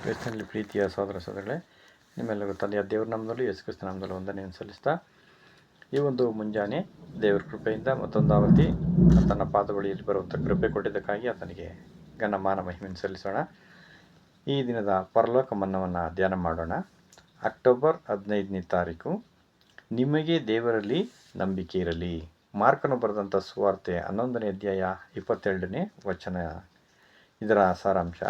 ಕ್ರಿಸ್ತನಲ್ಲಿ ಪ್ರೀತಿಯ ಸಹೋದರ ಸಹೋದರಗಳೇ, ನಿಮ್ಮೆಲ್ಲರಿಗೂ ತಂದೆಯ ದೇವರ ನಾಮದಲ್ಲಿ ಯೇಸು ಕ್ರಿಸ್ತ ನಾಮದಲ್ಲಿ ವಂದನೆಯನ್ನು ಸಲ್ಲಿಸ್ತಾ, ಈ ಒಂದು ಮುಂಜಾನೆ ದೇವರ ಕೃಪೆಯಿಂದ ಮತ್ತೊಂದು ಆವೃತ್ತಿ ತನ್ನ ಪಾದಬಳಿಯಲ್ಲಿ ಬರುವಂಥ ಕೃಪೆ ಕೊಟ್ಟಿದ್ದಕ್ಕಾಗಿ ಆತನಿಗೆ ಘನಮಾನ ಮಹಿಮೆಯನ್ನು ಸಲ್ಲಿಸೋಣ. ಈ ದಿನದ ಪರಲೋಕ ಮನ್ನವನ್ನು ಧ್ಯಾನ ಮಾಡೋಣ. ಅಕ್ಟೋಬರ್ 15ನೇ ತಾರೀಕು. ನಿಮಗೆ ದೇವರಲ್ಲಿ ನಂಬಿಕೆ ಇರಲಿ. ಮಾರ್ಕನು ಬರೆದಂಥ ಸುವಾರ್ತೆ 11ನೇ ಅಧ್ಯಾಯ 22ನೇ ವಚನ. ಇದರ ಸಾರಾಂಶ: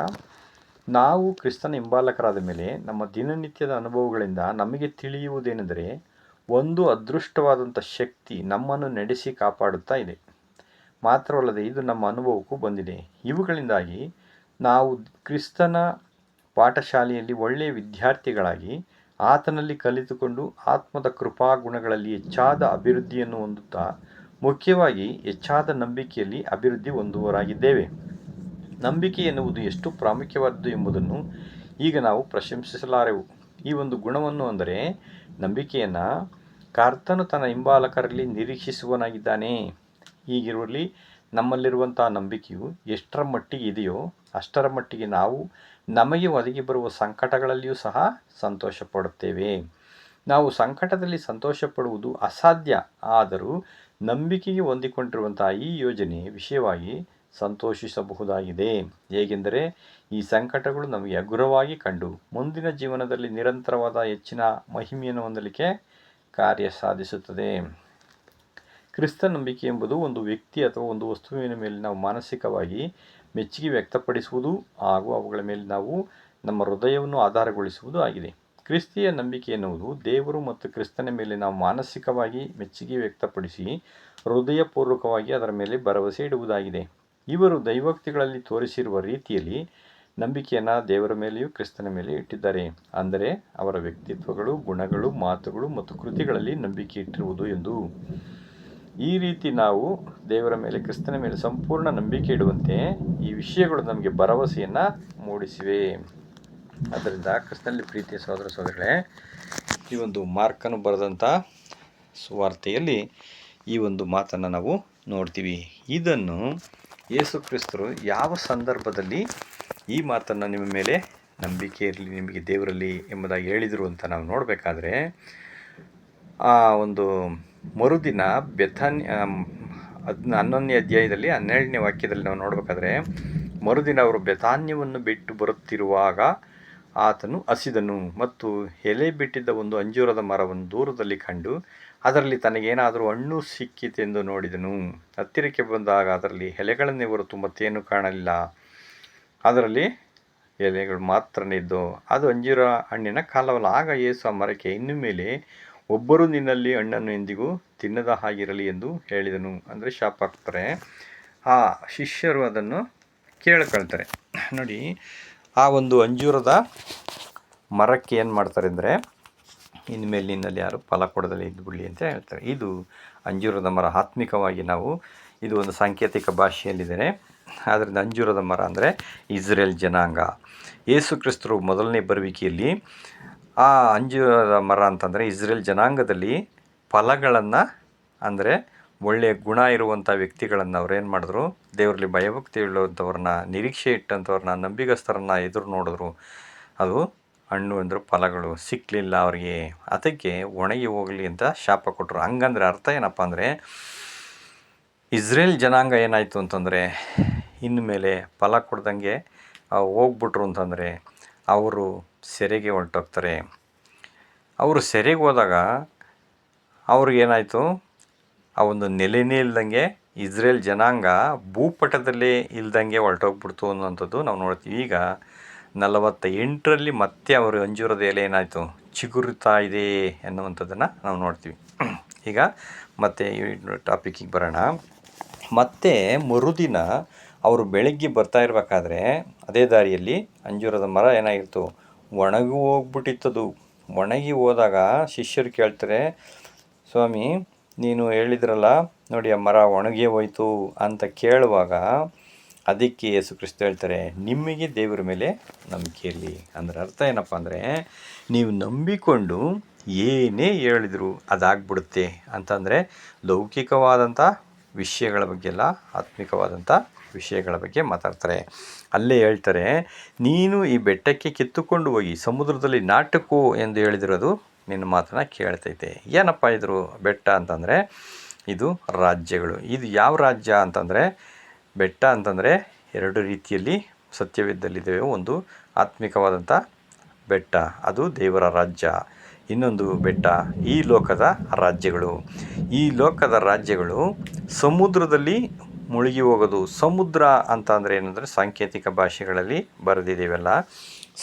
ನಾವು ಕ್ರಿಸ್ತನ ಹಿಂಬಾಲಕರಾದ ಮೇಲೆ ನಮ್ಮ ದಿನನಿತ್ಯದ ಅನುಭವಗಳಿಂದ ನಮಗೆ ತಿಳಿಯುವುದೇನೆಂದರೆ, ಒಂದು ಅದೃಷ್ಟವಾದಂಥ ಶಕ್ತಿ ನಮ್ಮನ್ನು ನಡೆಸಿ ಕಾಪಾಡುತ್ತಾ ಇದೆ. ಮಾತ್ರವಲ್ಲದೆ ಇದು ನಮ್ಮ ಅನುಭವಕ್ಕೂ ಬಂದಿದೆ. ಇವುಗಳಿಂದಾಗಿ ನಾವು ಕ್ರಿಸ್ತನ ಪಾಠಶಾಲೆಯಲ್ಲಿ ಒಳ್ಳೆಯ ವಿದ್ಯಾರ್ಥಿಗಳಾಗಿ ಆತನಲ್ಲಿ ಕಲಿತುಕೊಂಡು ಆತ್ಮದ ಕೃಪಾಗುಣಗಳಲ್ಲಿ ಹೆಚ್ಚಾದ ಅಭಿವೃದ್ಧಿಯನ್ನು ಹೊಂದುತ್ತಾ, ಮುಖ್ಯವಾಗಿ ಹೆಚ್ಚಾದ ನಂಬಿಕೆಯಲ್ಲಿ ಅಭಿವೃದ್ಧಿ ಹೊಂದುವವರಾಗಿದ್ದೇವೆ. ನಂಬಿಕೆ ಎನ್ನುವುದು ಎಷ್ಟು ಪ್ರಾಮುಖ್ಯವಾದದ್ದು ಎಂಬುದನ್ನು ಈಗ ನಾವು ಪ್ರಶಂಸಿಸಲಾರೆವು. ಈ ಒಂದು ಗುಣವನ್ನು, ಅಂದರೆ ನಂಬಿಕೆಯನ್ನು, ಕರ್ತನು ತನ್ನ ಹಿಂಬಾಲಕರಲ್ಲಿ ನಿರೀಕ್ಷಿಸುವನಾಗಿದ್ದಾನೆ. ಹೀಗಿರುವಲ್ಲಿ ನಮ್ಮಲ್ಲಿರುವಂಥ ನಂಬಿಕೆಯು ಎಷ್ಟರ ಮಟ್ಟಿಗೆ ಇದೆಯೋ ಅಷ್ಟರ ಮಟ್ಟಿಗೆ ನಾವು ನಮಗೆ ಒದಗಿ ಬರುವ ಸಂಕಟಗಳಲ್ಲಿಯೂ ಸಹ ಸಂತೋಷ ಪಡುತ್ತೇವೆ. ನಾವು ಸಂಕಟದಲ್ಲಿ ಸಂತೋಷ ಪಡುವುದು ಅಸಾಧ್ಯ, ಆದರೂ ನಂಬಿಕೆಗೆ ಹೊಂದಿಕೊಂಡಿರುವಂಥ ಈ ಯೋಜನೆ ವಿಷಯವಾಗಿ ಸಂತೋಷಿಸಬಹುದಾಗಿದೆ. ಹೇಗೆಂದರೆ, ಈ ಸಂಕಟಗಳು ನಮಗೆ ಹಗುರವಾಗಿ ಕಂಡು ಮುಂದಿನ ಜೀವನದಲ್ಲಿ ನಿರಂತರವಾದ ಹೆಚ್ಚಿನ ಮಹಿಮೆಯನ್ನು ಹೊಂದಲಿಕ್ಕೆ ಕಾರ್ಯ ಸಾಧಿಸುತ್ತದೆ. ಕ್ರಿಸ್ತ ನಂಬಿಕೆ ಎಂಬುದು ಒಂದು ವ್ಯಕ್ತಿ ಅಥವಾ ಒಂದು ವಸ್ತುವಿನ ಮೇಲೆ ನಾವು ಮಾನಸಿಕವಾಗಿ ಮೆಚ್ಚುಗೆ ವ್ಯಕ್ತಪಡಿಸುವುದು ಹಾಗೂ ಅವುಗಳ ಮೇಲೆ ನಾವು ನಮ್ಮ ಹೃದಯವನ್ನು ಆಧಾರಗೊಳಿಸುವುದು ಆಗಿದೆ. ಕ್ರಿಸ್ತಿಯ ನಂಬಿಕೆ ಎನ್ನುವುದು ದೇವರು ಮತ್ತು ಕ್ರಿಸ್ತನ ಮೇಲೆ ನಾವು ಮಾನಸಿಕವಾಗಿ ಮೆಚ್ಚುಗೆ ವ್ಯಕ್ತಪಡಿಸಿ ಹೃದಯಪೂರ್ವಕವಾಗಿ ಅದರ ಮೇಲೆ ಭರವಸೆ ಇಡುವುದಾಗಿದೆ. ಇವರು ದೈವೋಕ್ತಿಗಳಲ್ಲಿ ತೋರಿಸಿರುವ ರೀತಿಯಲ್ಲಿ ನಂಬಿಕೆಯನ್ನು ದೇವರ ಮೇಲೆಯೂ ಕ್ರಿಸ್ತನ ಮೇಲೆ ಇಟ್ಟಿದ್ದಾರೆ. ಅಂದರೆ ಅವರ ವ್ಯಕ್ತಿತ್ವಗಳು, ಗುಣಗಳು, ಮಾತುಗಳು ಮತ್ತು ಕೃತಿಗಳಲ್ಲಿ ನಂಬಿಕೆ ಇಟ್ಟಿರುವುದು ಎಂದು. ಈ ರೀತಿ ನಾವು ದೇವರ ಮೇಲೆ, ಕ್ರಿಸ್ತನ ಮೇಲೆ ಸಂಪೂರ್ಣ ನಂಬಿಕೆ ಇಡುವಂತೆ ಈ ವಿಷಯಗಳು ನಮಗೆ ಭರವಸೆಯನ್ನು ಮೂಡಿಸಿವೆ. ಆದ್ದರಿಂದ ಕ್ರಿಸ್ತನಲ್ಲಿ ಪ್ರೀತಿಯ ಸಹೋದರ ಸಹೋದರಗಳೇ, ಈ ಒಂದು ಮಾರ್ಕನು ಬರೆದಂಥ ಸುವಾರ್ತೆಯಲ್ಲಿ ಈ ಒಂದು ಮಾತನ್ನು ನಾವು ನೋಡ್ತೀವಿ. ಇದನ್ನು ಯೇಸು ಕ್ರಿಸ್ತರು ಯಾವ ಸಂದರ್ಭದಲ್ಲಿ ಈ ಮಾತನ್ನು ನಿಮ್ಮ ಮೇಲೆ ನಂಬಿಕೆ ಇರಲಿ, ನಿಮಗೆ ದೇವರಲ್ಲಿ ಎಂಬುದಾಗಿ ಹೇಳಿದರು ಅಂತ ನಾವು ನೋಡಬೇಕಾದ್ರೆ, ಆ ಒಂದು ಮರುದಿನ ಬೆಥಾನ್ಯ 11ನೇ ಅಧ್ಯಾಯದಲ್ಲಿ 12ನೇ ವಾಕ್ಯದಲ್ಲಿ ನಾವು ನೋಡಬೇಕಾದ್ರೆ, ಮರುದಿನ ಅವರು ಬೆಥಾನ್ಯವನ್ನು ಬಿಟ್ಟು ಬರುತ್ತಿರುವಾಗ ಆತನು ಹಸಿದನು ಮತ್ತು ಎಲೆ ಬಿಟ್ಟಿದ್ದ ಒಂದು ಅಂಜೂರದ ಮರವನ್ನು ದೂರದಲ್ಲಿ ಕಂಡು ಅದರಲ್ಲಿ ತನಗೇನಾದರೂ ಹಣ್ಣು ಸಿಕ್ಕಿತೆಂದು ನೋಡಿದನು. ಹತ್ತಿರಕ್ಕೆ ಬಂದಾಗ ಅದರಲ್ಲಿ ಎಲೆಗಳನ್ನೇ ಹೊರತು ಮತ್ತೇನು ಕಾಣಲಿಲ್ಲ. ಅದರಲ್ಲಿ ಎಲೆಗಳು ಮಾತ್ರನೇ ಇದ್ದವು. ಅದು ಅಂಜೂರ ಹಣ್ಣಿನ ಕಾಲವಲ್ಲ. ಆಗ ಯೇಸು ಆ ಮರಕ್ಕೆ, ಇನ್ನು ಮೇಲೆ ಒಬ್ಬರು ನಿನ್ನಲ್ಲಿ ಹಣ್ಣನ್ನು ಎಂದಿಗೂ ತಿನ್ನದ ಹಾಗಿರಲಿ ಎಂದು ಹೇಳಿದನು. ಅಂದರೆ ಶಾಪ ಹಾಕ್ತಾರೆ. ಆ ಶಿಷ್ಯರು ಅದನ್ನು ಕೇಳ್ಕೊಳ್ತಾರೆ. ನೋಡಿ, ಆ ಒಂದು ಅಂಜೂರದ ಮರಕ್ಕೆ ಏನು ಮಾಡ್ತಾರೆ ಅಂದರೆ, ಇನ್ಮೇಲೆ ನಿನ್ನಲ್ಲಿ ಯಾರು ಫಲ ಕೊಡದಲ್ಲೇ ಇದ್ದುಬಿಡಲಿ ಅಂತ ಹೇಳ್ತಾರೆ. ಇದು ಅಂಜೂರದ ಮರ. ಆತ್ಮಿಕವಾಗಿ ನಾವು ಇದು ಒಂದು ಸಾಂಕೇತಿಕ ಭಾಷೆಯಲ್ಲಿದ್ದಾರೆ. ಆದ್ದರಿಂದ ಅಂಜೂರದ ಮರ ಅಂದರೆ ಇಸ್ರೇಲ್ ಜನಾಂಗ. ಯೇಸು ಕ್ರಿಸ್ತರು ಮೊದಲನೇ ಬರುವಿಕೆಯಲ್ಲಿ ಆ ಅಂಜೂರದ ಮರ ಅಂತಂದರೆ ಇಸ್ರೇಲ್ ಜನಾಂಗದಲ್ಲಿ ಫಲಗಳನ್ನು, ಅಂದರೆ ಒಳ್ಳೆಯ ಗುಣ ಇರುವಂಥ ವ್ಯಕ್ತಿಗಳನ್ನು ಅವ್ರು ಏನು ಮಾಡಿದ್ರು, ದೇವರಲ್ಲಿ ಭಯಭಕ್ತಿ ಇರುವಂಥವ್ರನ್ನ, ನಿರೀಕ್ಷೆ ಇಟ್ಟಂಥವ್ರನ್ನ, ನಂಬಿಗಸ್ತರನ್ನ ಎದುರು ನೋಡಿದ್ರು. ಅದು ಹಣ್ಣು ಅಂದರು, ಫಲಗಳು ಸಿಕ್ಕಲಿಲ್ಲ ಅವರಿಗೆ. ಅದಕ್ಕೆ ಒಣಗಿ ಹೋಗಲಿ ಅಂತ ಶಾಪ ಕೊಟ್ಟರು. ಹಂಗಂದ್ರೆ ಅರ್ಥ ಏನಪ್ಪ ಅಂದರೆ, ಇಸ್ರೇಲ್ ಜನಾಂಗ ಏನಾಯಿತು ಅಂತಂದರೆ, ಇನ್ನು ಮೇಲೆ ಫಲ ಕೊಡ್ದಂಗೆ ಹೋಗ್ಬಿಟ್ರು ಅಂತಂದರೆ ಅವರು ಸೆರೆಗೆ ಹೊರಟೋಗ್ತಾರೆ. ಅವರು ಸೆರೆಗೆ ಹೋದಾಗ ಅವ್ರಿಗೇನಾಯಿತು, ಆ ಒಂದು ನೆಲೆನೇ ಇಲ್ದಂಗೆ ಇಸ್ರೇಲ್ ಜನಾಂಗ ಭೂಪಟದಲ್ಲೇ ಇಲ್ದಂಗೆ ಹೊರಟೋಗ್ಬಿಡ್ತು ಅನ್ನೋಂಥದ್ದು ನಾವು ನೋಡ್ತೀವಿ. ಈಗ 48ರಲ್ಲಿ ಮತ್ತೆ ಅವರು ಅಂಜೂರದ ಎಲೆ ಏನಾಯಿತು, ಚಿಗುರುತ್ತಾ ಇದೆ ಎನ್ನುವಂಥದ್ದನ್ನು ನಾವು ನೋಡ್ತೀವಿ. ಈಗ ಮತ್ತೆ ಈ ಟಾಪಿಕ್ಕಿಗೆ ಬರೋಣ. ಮತ್ತೆ ಮರುದಿನ ಅವರು ಬೆಳಗ್ಗೆ ಬರ್ತಾ ಇರಬೇಕಾದ್ರೆ ಅದೇ ದಾರಿಯಲ್ಲಿ ಅಂಜೂರದ ಮರ ಏನಾಗಿತ್ತು, ಒಣಗಿ ಹೋಗ್ಬಿಟ್ಟಿತ್ತದು. ಒಣಗಿ ಹೋದಾಗ ಶಿಷ್ಯರು ಕೇಳ್ತಾರೆ, ಸ್ವಾಮಿ ನೀನು ಹೇಳಿದ್ರಲ್ಲ ನೋಡಿ ಆ ಮರ ಒಣಗಿ ಹೋಯ್ತು ಅಂತ ಕೇಳುವಾಗ ಅದಕ್ಕೆ ಯೇಸು ಕ್ರಿಸ್ತ ಹೇಳ್ತಾರೆ, ನಿಮಗೆ ದೇವರ ಮೇಲೆ ನಂಬಿಕೆ ಇರಲಿ. ಅಂದರೆ ಅರ್ಥ ಏನಪ್ಪ ಅಂದರೆ, ನೀವು ನಂಬಿಕೊಂಡು ಏನೇ ಹೇಳಿದ್ರು ಅದಾಗ್ಬಿಡುತ್ತೆ ಅಂತಂದರೆ, ಲೌಕಿಕವಾದಂಥ ವಿಷಯಗಳ ಬಗ್ಗೆ ಎಲ್ಲ ಆತ್ಮಿಕವಾದಂಥ ವಿಷಯಗಳ ಬಗ್ಗೆ ಮಾತಾಡ್ತಾರೆ. ಅಲ್ಲೇ ಹೇಳ್ತಾರೆ, ನೀನು ಈ ಬೆಟ್ಟಕ್ಕೆ ಕಿತ್ತುಕೊಂಡು ಹೋಗಿ ಸಮುದ್ರದಲ್ಲಿ ನಾಟಕು ಎಂದು ಹೇಳಿದಿರೋದು ನಿನ್ನ ಮಾತನ್ನು ಕೇಳ್ತೈತೆ. ಏನಪ್ಪ ಇದ್ರು ಬೆಟ್ಟ ಅಂತಂದರೆ ಇದು ರಾಜ್ಯಗಳು. ಇದು ಯಾವ ರಾಜ್ಯ ಅಂತಂದರೆ, ಬೆಟ್ಟ ಅಂತಂದರೆ ಎರಡು ರೀತಿಯಲ್ಲಿ ಸತ್ಯವೇದದಲ್ಲಿದ್ದೇವೆ. ಒಂದು ಆತ್ಮಿಕವಾದಂಥ ಬೆಟ್ಟ, ಅದು ದೇವರ ರಾಜ್ಯ. ಇನ್ನೊಂದು ಬೆಟ್ಟ ಈ ಲೋಕದ ರಾಜ್ಯಗಳು. ಈ ಲೋಕದ ರಾಜ್ಯಗಳು ಸಮುದ್ರದಲ್ಲಿ ಮುಳುಗಿ ಹೋಗೋದು. ಸಮುದ್ರ ಅಂತ ಅಂದರೆ ಏನಂದರೆ ಸಾಂಕೇತಿಕ ಭಾಷೆಗಳಲ್ಲಿ ಬರೆದಿದ್ದೀವೆಲ್ಲ.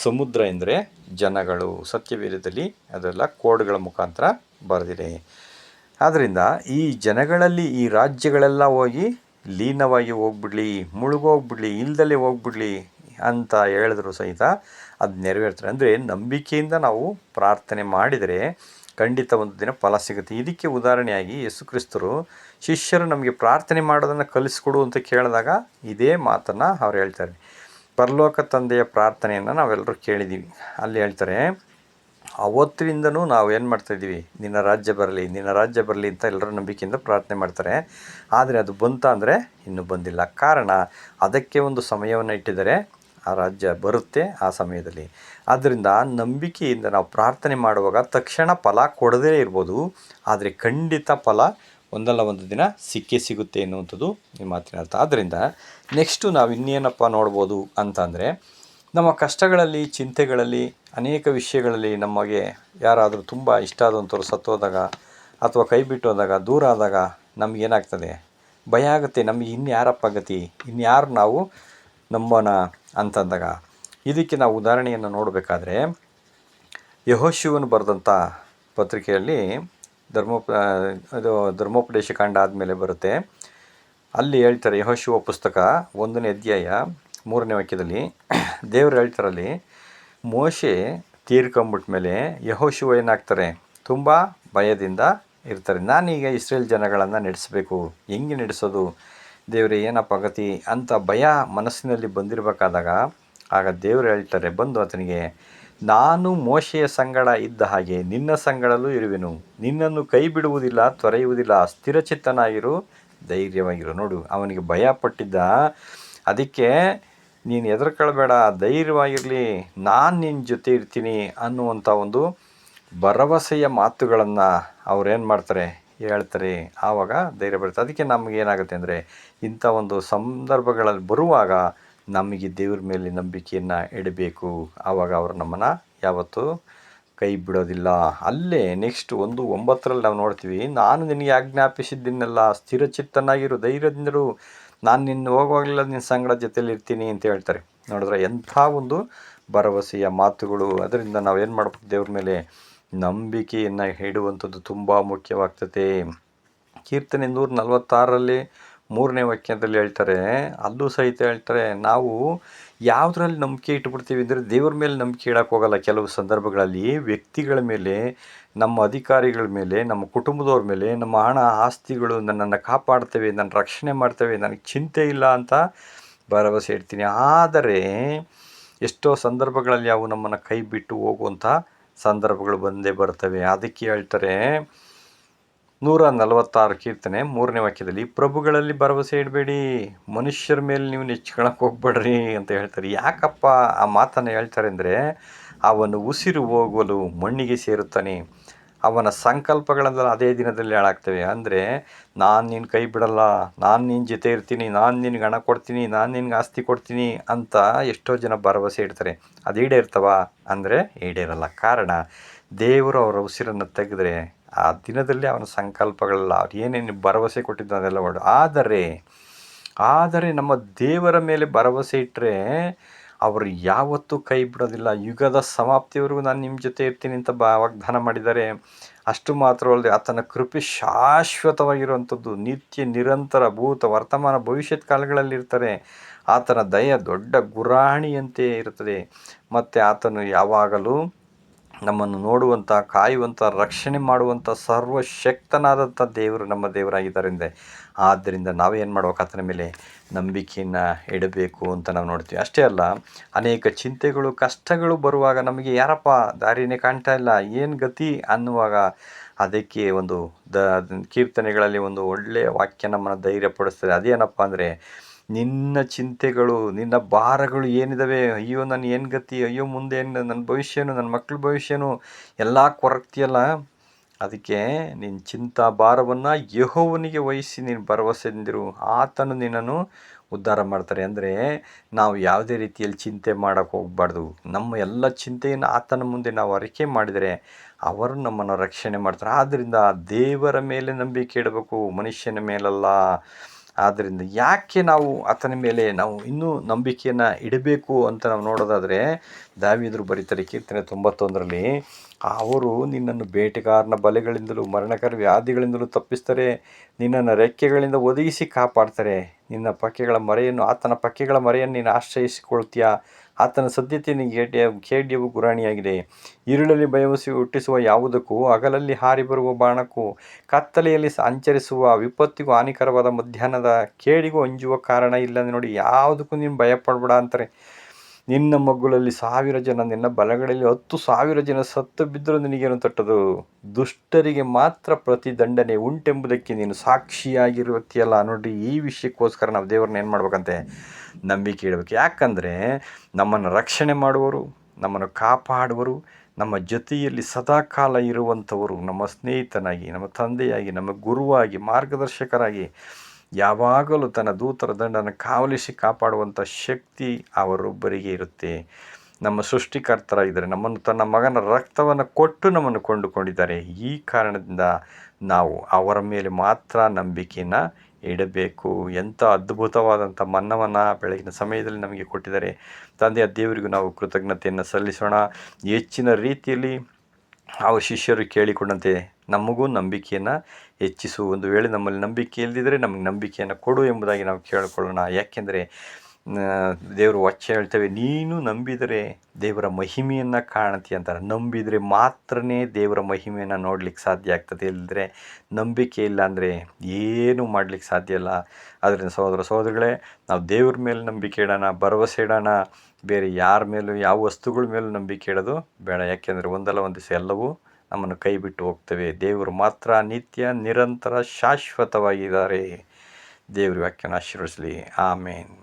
ಸಮುದ್ರ ಎಂದರೆ ಜನಗಳು. ಸತ್ಯವೇದದಲ್ಲಿ ಅದೆಲ್ಲ ಕೋಡ್ಗಳ ಮುಖಾಂತರ ಬರೆದಿದೆ. ಆದ್ದರಿಂದ ಈ ಜನಗಳಲ್ಲಿ ಈ ರಾಜ್ಯಗಳೆಲ್ಲ ಹೋಗಿ ಲೀನವಾಗಿ ಹೋಗ್ಬಿಡ್ಲಿ, ಮುಳುಗೋಗ್ಬಿಡ್ಲಿ, ಇಲ್ದಲೇ ಹೋಗ್ಬಿಡ್ಲಿ ಅಂತ ಹೇಳಿದ್ರು ಸಹಿತ ಅದು ನೆರವೇರ್ತಾರೆ. ಅಂದರೆ ನಂಬಿಕೆಯಿಂದ ನಾವು ಪ್ರಾರ್ಥನೆ ಮಾಡಿದರೆ ಖಂಡಿತ ಒಂದು ದಿನ ಫಲ ಸಿಗುತ್ತೆ. ಇದಕ್ಕೆ ಉದಾಹರಣೆಯಾಗಿ ಯೇಸು ಕ್ರಿಸ್ತರು ಶಿಷ್ಯರು ನಮಗೆ ಪ್ರಾರ್ಥನೆ ಮಾಡೋದನ್ನು ಕಲಿಸ್ಕೊಡು ಅಂತ ಕೇಳಿದಾಗ ಇದೇ ಮಾತನ್ನು ಅವ್ರು ಹೇಳ್ತಾರೆ. ಪರಲೋಕ ತಂದೆಯ ಪ್ರಾರ್ಥನೆಯನ್ನು ನಾವೆಲ್ಲರೂ ಕೇಳಿದ್ದೀವಿ. ಅಲ್ಲಿ ಹೇಳ್ತಾರೆ, ಅವತ್ತಿನಿಂದನೂ ನಾವು ಏನು ಮಾಡ್ತಾಯಿದ್ದೀವಿ, ನಿನ್ನ ರಾಜ್ಯ ಬರಲಿ, ನಿನ್ನ ರಾಜ್ಯ ಬರಲಿ ಅಂತ ಎಲ್ಲರೂ ನಂಬಿಕೆಯಿಂದ ಪ್ರಾರ್ಥನೆ ಮಾಡ್ತಾರೆ. ಆದರೆ ಅದು ಬಂತ ಅಂದರೆ ಇನ್ನೂ ಬಂದಿಲ್ಲ. ಕಾರಣ ಅದಕ್ಕೆ ಒಂದು ಸಮಯವನ್ನು ಇಟ್ಟಿದ್ದಾರೆ. ಆ ರಾಜ್ಯ ಬರುತ್ತೆ ಆ ಸಮಯದಲ್ಲಿ. ಆದ್ದರಿಂದ ನಂಬಿಕೆಯಿಂದ ನಾವು ಪ್ರಾರ್ಥನೆ ಮಾಡುವಾಗ ತಕ್ಷಣ ಫಲ ಕೊಡದೇ ಇರ್ಬೋದು, ಆದರೆ ಖಂಡಿತ ಫಲ ಒಂದಲ್ಲ ಒಂದು ದಿನ ಸಿಗುತ್ತೆ ಎನ್ನುವಂಥದ್ದು ಈ ಮಾತಿನ ಅರ್ಥ. ಆದ್ದರಿಂದ ನೆಕ್ಸ್ಟು ನಾವು ಇನ್ನೇನಪ್ಪ ನೋಡ್ಬೋದು ಅಂತಂದರೆ, ನಮ್ಮ ಕಷ್ಟಗಳಲ್ಲಿ, ಚಿಂತೆಗಳಲ್ಲಿ, ಅನೇಕ ವಿಷಯಗಳಲ್ಲಿ ನಮಗೆ ಯಾರಾದರೂ ತುಂಬ ಇಷ್ಟ ಆದಂಥವ್ರು ಸತ್ತೋದಾಗ ಅಥವಾ ಕೈ ಬಿಟ್ಟು ಹೋದಾಗ, ದೂರ ಆದಾಗ ನಮಗೇನಾಗ್ತದೆ, ಭಯ ಆಗುತ್ತೆ. ನಮಗೆ ಇನ್ಯಾರಪ್ಪ ಗತಿ, ಇನ್ಯಾರು ನಾವು ನಂಬೋಣ ಅಂತಂದಾಗ ಇದಕ್ಕೆ ನಾವು ಉದಾಹರಣೆಯನ್ನು ನೋಡಬೇಕಾದ್ರೆ, ಯೆಹೋಶುವನು ಬರೆದಂಥ ಪತ್ರಿಕೆಯಲ್ಲಿ ಧರ್ಮೋಪದೇಶ ಕಾಂಡ ಆದಮೇಲೆ ಬರುತ್ತೆ. ಅಲ್ಲಿ ಹೇಳ್ತಾರೆ, ಯೆಹೋಶುವ ಪುಸ್ತಕ 1ನೇ ಅಧ್ಯಾಯ 3ನೇ ವಾಕ್ಯದಲ್ಲಿ ದೇವರು ಹೇಳ್ತಾರಲ್ಲಿ, ಮೋಶೆ ತೀರ್ಕೊಂಬಿಟ್ಮೇಲೆ ಯೆಹೋಶುವ ಏನಾಗ್ತಾರೆ, ತುಂಬ ಭಯದಿಂದ ಇರ್ತಾರೆ. ನಾನೀಗ ಇಸ್ರೇಲ್ ಜನಗಳನ್ನು ನಡೆಸಬೇಕು, ಹೆಂಗೆ ನಡೆಸೋದು ದೇವರೇ, ಏನಪ್ಪ ಗತಿ ಅಂತ ಭಯ ಮನಸ್ಸಿನಲ್ಲಿ ಬಂದಿರಬೇಕಾದಾಗ ಆಗ ದೇವರು ಹೇಳ್ತಾರೆ, ಬಂದು ಆತನಿಗೆ, ನಾನು ಮೋಶೆಯ ಸಂಗಡ ಇದ್ದ ಹಾಗೆ ನಿನ್ನ ಸಂಗಡಲೂ ಇರುವೆನು, ನಿನ್ನನ್ನು ಕೈ ಬಿಡುವುದಿಲ್ಲ, ತೊರೆಯುವುದಿಲ್ಲ, ಸ್ಥಿರಚಿತ್ತನಾಗಿರು, ಧೈರ್ಯವಾಗಿರು. ನೋಡು, ಅವನಿಗೆ ಭಯ ಪಟ್ಟಿದ್ದ, ಅದಕ್ಕೆ ನೀನು ಹೆದರ್ಕೊಳ್ಬೇಡ, ಧೈರ್ಯವಾಗಿರಲಿ, ನಾನು ನಿನ್ನ ಜೊತೆ ಇರ್ತೀನಿ ಅನ್ನುವಂಥ ಒಂದು ಭರವಸೆಯ ಮಾತುಗಳನ್ನು ಅವ್ರೇನು ಮಾಡ್ತಾರೆ, ಹೇಳ್ತಾರೆ. ಆವಾಗ ಧೈರ್ಯ ಬರುತ್ತೆ. ಅದಕ್ಕೆ ನಮಗೇನಾಗುತ್ತೆ ಅಂದರೆ, ಇಂಥ ಒಂದು ಸಂದರ್ಭಗಳಲ್ಲಿ ಬರುವಾಗ ನಮಗೆ ದೇವ್ರ ಮೇಲೆ ನಂಬಿಕೆಯನ್ನು ಇಡಬೇಕು. ಆವಾಗ ಅವರು ನಮ್ಮನ್ನು ಯಾವತ್ತೂ ಕೈ ಬಿಡೋದಿಲ್ಲ. ಅಲ್ಲೇ ನೆಕ್ಸ್ಟ್ 1:9 ನಾವು ನೋಡ್ತೀವಿ, ನಾನು ನಿನಗೆ ಆಜ್ಞಾಪಿಸಿದ್ದನ್ನೆಲ್ಲ ಸ್ಥಿರಚಿತ್ತನಾಗಿರು, ಧೈರ್ಯದಿಂದರು, ನಾನು ನಿನ್ನ ಹೋಗುವಾಗಲೆಲ್ಲ ನಿನ್ನ ಸಂಗಡ ಜೊತೆಯಲ್ಲಿ ಇರ್ತೀನಿ ಅಂತ ಹೇಳ್ತಾರೆ. ನೋಡಿದ್ರೆ ಎಂಥ ಒಂದು ಭರವಸೆಯ ಮಾತುಗಳು. ಅದರಿಂದ ನಾವೇನು ಮಾಡಬೇಕು, ದೇವ್ರ ಮೇಲೆ ನಂಬಿಕೆಯನ್ನು ಇಡುವಂಥದ್ದು ತುಂಬ ಮುಖ್ಯವಾಗ್ತದೆ. ಕೀರ್ತನೆ 146ರಲ್ಲಿ 3ನೇ ವಾಕ್ಯದಲ್ಲಿ ಹೇಳ್ತಾರೆ, ಅಲ್ಲೂ ಸಹಿತ ಹೇಳ್ತಾರೆ, ನಾವು ಯಾವುದ್ರಲ್ಲಿ ನಂಬಿಕೆ ಇಟ್ಬಿಡ್ತೀವಿ ಅಂದರೆ ದೇವ್ರ ಮೇಲೆ ನಂಬಿಕೆ ಇಡೋಕ್ಕೆ ಹೋಗಲ್ಲ. ಕೆಲವು ಸಂದರ್ಭಗಳಲ್ಲಿ ವ್ಯಕ್ತಿಗಳ ಮೇಲೆ, ನಮ್ಮ ಅಧಿಕಾರಿಗಳ ಮೇಲೆ, ನಮ್ಮ ಕುಟುಂಬದವ್ರ ಮೇಲೆ, ನಮ್ಮ ಹಣ ಆಸ್ತಿಗಳು ನನ್ನನ್ನು ಕಾಪಾಡ್ತೇವೆ, ನನ್ನ ರಕ್ಷಣೆ ಮಾಡ್ತೇವೆ, ನನಗೆ ಚಿಂತೆ ಇಲ್ಲ ಅಂತ ಭರವಸೆ ಇಡ್ತೀನಿ. ಆದರೆ ಎಷ್ಟೋ ಸಂದರ್ಭಗಳಲ್ಲಿ ಅವು ನಮ್ಮನ್ನು ಕೈ ಬಿಟ್ಟು ಹೋಗುವಂಥ ಸಂದರ್ಭಗಳು ಬಂದೇ ಬರ್ತವೆ. ಅದಕ್ಕೆ ಹೇಳ್ತಾರೆ 146 ಕೀರ್ತನೆ 3ನೇ ವಾಕ್ಯದಲ್ಲಿ, ಪ್ರಭುಗಳಲ್ಲಿ ಭರವಸೆ ಇಡಬೇಡಿ, ಮನುಷ್ಯರ ಮೇಲೆ ನೀವು ನೆಚ್ಕೊಳ್ಳೋಕೆ ಹೋಗ್ಬೇಡ್ರಿ ಅಂತ ಹೇಳ್ತಾರೆ. ಯಾಕಪ್ಪ ಆ ಮಾತನ್ನು ಹೇಳ್ತಾರೆ ಅಂದರೆ, ಅವನು ಉಸಿರು ಹೋಗಲು ಮಣ್ಣಿಗೆ ಸೇರುತ್ತಾನೆ, ಅವನ ಸಂಕಲ್ಪಗಳೆಲ್ಲ ಅದೇ ದಿನದಲ್ಲಿ ಹಾಳಾಗ್ತವೆ. ಅಂದರೆ ನಾನು ನಿನ್ನ ಕೈ ಬಿಡಲ್ಲ, ನಾನು ನಿನ್ನ ಜೊತೆ ಇರ್ತೀನಿ, ನಾನು ನಿನಗೆ ಹಣ ಕೊಡ್ತೀನಿ, ನಾನು ನಿನಗೆ ಆಸ್ತಿ ಕೊಡ್ತೀನಿ ಅಂತ ಎಷ್ಟೋ ಜನ ಭರವಸೆ ಇಡ್ತಾರೆ. ಅದು ಈಡೇರ್ತವ ಅಂದರೆ ಈಡೇರಲ್ಲ. ಕಾರಣ ದೇವರು ಅವರ ಉಸಿರನ್ನು ತೆಗೆದ್ರೆ ಆ ದಿನದಲ್ಲಿ ಅವನ ಸಂಕಲ್ಪಗಳೆಲ್ಲ, ಅವ್ರು ಏನೇನು ಭರವಸೆ ಕೊಟ್ಟಿದ್ದು ಅದೆಲ್ಲ ಹೊರಡು. ಆದರೆ ನಮ್ಮ ದೇವರ ಮೇಲೆ ಭರವಸೆ ಇಟ್ಟರೆ ಅವರು ಯಾವತ್ತೂ ಕೈ ಬಿಡೋದಿಲ್ಲ. ಯುಗದ ಸಮಾಪ್ತಿವರೆಗೂ ನಾನು ನಿಮ್ಮ ಜೊತೆ ಇರ್ತೀನಿ ಅಂತ ವಾಗ್ದಾನ ಮಾಡಿದ್ದಾರೆ. ಅಷ್ಟು ಮಾತ್ರ ಅಲ್ಲದೆ ಆತನ ಕೃಪೆ ಶಾಶ್ವತವಾಗಿರುವಂಥದ್ದು, ನಿತ್ಯ ನಿರಂತರ, ಭೂತ ವರ್ತಮಾನ ಭವಿಷ್ಯತ್ ಕಾಲಗಳಲ್ಲಿ ಇರ್ತಾರೆ. ಆತನ ದಯ ದೊಡ್ಡ ಗುರಾಣಿಯಂತೆ ಇರುತ್ತದೆ. ಮತ್ತು ಆತನು ಯಾವಾಗಲೂ ನಮ್ಮನ್ನು ನೋಡುವಂಥ, ಕಾಯುವಂಥ, ರಕ್ಷಣೆ ಮಾಡುವಂಥ ಸರ್ವಶಕ್ತನಾದಂಥ ದೇವರು ನಮ್ಮ ದೇವರಾಗಿದ್ದರಿಂದ ಆದ್ದರಿಂದ ನಾವೇನು ಮಾಡ್ಬೇಕು, ಆತನ ಮೇಲೆ ನಂಬಿಕೆಯನ್ನು ಇಡಬೇಕು ಅಂತ ನಾವು ನೋಡ್ತೀವಿ. ಅಷ್ಟೇ ಅಲ್ಲ, ಅನೇಕ ಚಿಂತೆಗಳು, ಕಷ್ಟಗಳು ಬರುವಾಗ ನಮಗೆ ಯಾರಪ್ಪ ದಾರಿನೇ ಕಾಣ್ತಾ ಇಲ್ಲ, ಏನು ಗತಿ ಅನ್ನುವಾಗ ಅದಕ್ಕೆ ಒಂದು ಕೀರ್ತನೆಗಳಲ್ಲಿ ಒಂದು ಒಳ್ಳೆಯ ವಾಕ್ಯ ನಮ್ಮನ್ನು ಧೈರ್ಯಪಡಿಸ್ತದೆ. ಅದೇನಪ್ಪ ಅಂದರೆ, ನಿನ್ನ ಚಿಂತೆಗಳು, ನಿನ್ನ ಭಾರಗಳು ಏನಿದ್ದಾವೆ, ಅಯ್ಯೋ ನನ್ನ ಏನು ಗತಿ, ಅಯ್ಯೋ ಮುಂದೆ ಏನು ನನ್ನ ಭವಿಷ್ಯನು, ನನ್ನ ಮಕ್ಕಳ ಭವಿಷ್ಯನು ಎಲ್ಲ ಕೊರಗ್ತಿಯಲ್ಲ, ಅದಕ್ಕೆ ನಿನ್ನ ಚಿಂತಾ ಭಾರವನ್ನು ಯೆಹೋವನಿಗೆ ವಹಿಸಿ ನೀನು ಭರವಸೆಯಿಂದಿರು, ಆತನು ನಿನ್ನನ್ನು ಉದ್ಧಾರ ಮಾಡ್ತಾರೆ. ಅಂದರೆ ನಾವು ಯಾವುದೇ ರೀತಿಯಲ್ಲಿ ಚಿಂತೆ ಮಾಡೋಕ್ಕೆ ಹೋಗಬಾರ್ದು. ನಮ್ಮ ಎಲ್ಲ ಚಿಂತೆಯನ್ನು ಆತನ ಮುಂದೆ ನಾವು ಅರಿಕೆ ಮಾಡಿದರೆ ಅವರು ನಮ್ಮನ್ನು ರಕ್ಷಣೆ ಮಾಡ್ತಾರೆ. ಆದ್ದರಿಂದ ದೇವರ ಮೇಲೆ ನಂಬಿಕೆ ಇಡಬೇಕು, ಮನುಷ್ಯನ ಮೇಲಲ್ಲ. ಆದ್ದರಿಂದ ಯಾಕೆ ನಾವು ಆತನ ಮೇಲೆ ನಾವು ಇನ್ನೂ ನಂಬಿಕೆಯನ್ನು ಇಡಬೇಕು ಅಂತ ನಾವು ನೋಡೋದಾದರೆ, ದಾವೀದರು ಬರೀತಾರೆ ಕೀರ್ತನೆ 91ರಲ್ಲಿ, ಅವರು ನಿನ್ನನ್ನು ಬೇಟೆಗಾರನ ಬಲೆಗಳಿಂದಲೂ ಮರಣಕರ ವ್ಯಾಧಿಗಳಿಂದಲೂ ತಪ್ಪಿಸ್ತಾರೆ, ನಿನ್ನನ್ನು ರೆಕ್ಕೆಗಳಿಂದ ಒದಗಿಸಿ ಕಾಪಾಡ್ತಾರೆ, ನಿನ್ನ ಪಕ್ಕೆಗಳ ಮರೆಯನ್ನು, ಆತನ ಪಕ್ಕೆಗಳ ಮರೆಯನ್ನು ನೀನು ಆಶ್ರಯಿಸಿಕೊಳ್ತೀಯ, ಆತನ ಸದ್ಯತೆ ನಿನಗೆ ಖೇಡ್ಯವು ಗುರಾಣಿಯಾಗಿದೆ. ഇരുಳಲ್ಲಿ ಭಯವಿಸಿ ಹುಟ್ಟಿಸುವ ಯಾವುದಕ್ಕೂ, ಹಗಲಲ್ಲಿ ಹಾರಿ ಬರುವ ಬಾಣಕ್ಕೂ, ಕತ್ತಲೆಯಲ್ಲಿ ಸಂಚರಿಸುವ ವಿಪತ್ತಿಗೂ, ಹಾನಿಕರವಾದ ಮಧ್ಯಾಹ್ನದ ಕೇಡಿಗೂ ಅಂಜುವ ಕಾರಣ ಇಲ್ಲ. ನೋಡಿ, ಯಾವುದಕ್ಕೂ ನೀನು ಭಯಪಡಬೇಡ ಅಂತಾರೆ. ನಿನ್ನ ಮಗ್ಗುಲಲ್ಲಿ 1000 ಜನ, ನಿನ್ನ ಬಲಗಳಲ್ಲಿ 10,000 ಜನ ಸತ್ತು ಬಿದ್ದರೂ ನಿನಗೇನು ತಟ್ಟದು. ದುಷ್ಟರಿಗೆ ಮಾತ್ರ ಪ್ರತಿದಂಡನೆ ಉಂಟೆಂಬುದಕ್ಕೆ ನೀನು ಸಾಕ್ಷಿಯಾಗಿರುತ್ತೀಯಲ್ಲ. ನೋಡಿ, ಈ ವಿಷಯಕ್ಕೋಸ್ಕರ ನಾವು ದೇವ್ರನ್ನ ಏನು ಮಾಡ್ಬೇಕಂತೆ, ನಂಬಿಕೆ ಇಡಬೇಕು. ಯಾಕಂದರೆ ನಮ್ಮನ್ನು ರಕ್ಷಣೆ ಮಾಡುವರು, ನಮ್ಮನ್ನು ಕಾಪಾಡುವರು, ನಮ್ಮ ಜೊತೆಯಲ್ಲಿ ಸದಾಕಾಲ ಇರುವಂಥವರು, ನಮ್ಮ ಸ್ನೇಹಿತನಾಗಿ, ನಮ್ಮ ತಂದೆಯಾಗಿ, ನಮ್ಮ ಗುರುವಾಗಿ, ಮಾರ್ಗದರ್ಶಕರಾಗಿ ಯಾವಾಗಲೂ ತನ್ನ ದೂತರ ದಂಡನ್ನು ಕಾವಲಿಸಿ ಕಾಪಾಡುವಂಥ ಶಕ್ತಿ ಅವರೊಬ್ಬರಿಗೆ ಇರುತ್ತೆ. ನಮ್ಮ ಸೃಷ್ಟಿಕರ್ತರಾಗಿದ್ದಾರೆ, ನಮ್ಮನ್ನು ತನ್ನ ಮಗನ ರಕ್ತವನ್ನು ಕೊಟ್ಟು ನಮ್ಮನ್ನು ಕೊಂಡುಕೊಂಡಿದ್ದಾರೆ. ಈ ಕಾರಣದಿಂದ ನಾವು ಅವರ ಮೇಲೆ ಮಾತ್ರ ನಂಬಿಕೆಯನ್ನು ಇಡಬೇಕು. ಎಂಥ ಅದ್ಭುತವಾದಂಥ ಮನ್ನವನ್ನು ಬೆಳಗಿನ ಸಮಯದಲ್ಲಿ ನಮಗೆ ಕೊಟ್ಟಿದ್ದಾರೆ. ತಂದೆಯ ದೇವರಿಗೂ ನಾವು ಕೃತಜ್ಞತೆಯನ್ನು ಸಲ್ಲಿಸೋಣ. ಹೆಚ್ಚಿನ ರೀತಿಯಲ್ಲಿ ಆ ಶಿಷ್ಯರು ಕೇಳಿಕೊಂಡಂತೆ ನಮಗೂ ನಂಬಿಕೆಯನ್ನು ಹೆಚ್ಚಿಸು. ಒಂದು ವೇಳೆ ನಮ್ಮಲ್ಲಿ ನಂಬಿಕೆ ಇಲ್ಲದಿದ್ದರೆ ನಮಗೆ ನಂಬಿಕೆಯನ್ನು ಕೊಡು ಎಂಬುದಾಗಿ ನಾವು ಕೇಳಿಕೊಳ್ಳೋಣ. ಯಾಕೆಂದರೆ ದೇವರು ವಾಕ್ಯ ಹೇಳ್ತೇವೆ, ನೀನು ನಂಬಿದರೆ ದೇವರ ಮಹಿಮೆಯನ್ನು ಕಾಣ್ತಿ ಅಂತಾರೆ. ನಂಬಿದರೆ ಮಾತ್ರ ದೇವರ ಮಹಿಮೆಯನ್ನು ನೋಡ್ಲಿಕ್ಕೆ ಸಾಧ್ಯ ಆಗ್ತದೆ. ಇಲ್ಲದ್ರೆ ನಂಬಿಕೆ ಇಲ್ಲ ಅಂದರೆ ಏನೂ ಮಾಡಲಿಕ್ಕೆ ಸಾಧ್ಯ ಇಲ್ಲ. ಆದ್ದರಿಂದ ಸಹೋದರ ಸಹೋದರಿಗಳೇ, ನಾವು ದೇವ್ರ ಮೇಲೆ ನಂಬಿಕೆ ಇಡೋಣ, ಭರವಸೆ ಇಡೋಣ. ಬೇರೆ ಯಾರ ಮೇಲೂ, ಯಾವ ವಸ್ತುಗಳ ಮೇಲೂ ನಂಬಿಕೆ ಇಡೋದು ಬೇಡ. ಯಾಕೆಂದರೆ ಒಂದಲ್ಲ ಒಂದು ದಿವಸ ಎಲ್ಲವೂ ನಮ್ಮನ್ನು ಕೈ ಬಿಟ್ಟು ಹೋಗ್ತವೆ. ದೇವರು ಮಾತ್ರ ನಿತ್ಯ ನಿರಂತರ ಶಾಶ್ವತವಾಗಿದ್ದಾರೆ. ದೇವರು ವಾಕ್ಯನ ಆಶೀರ್ವದಿಸಲಿ. ಆಮೇನ್.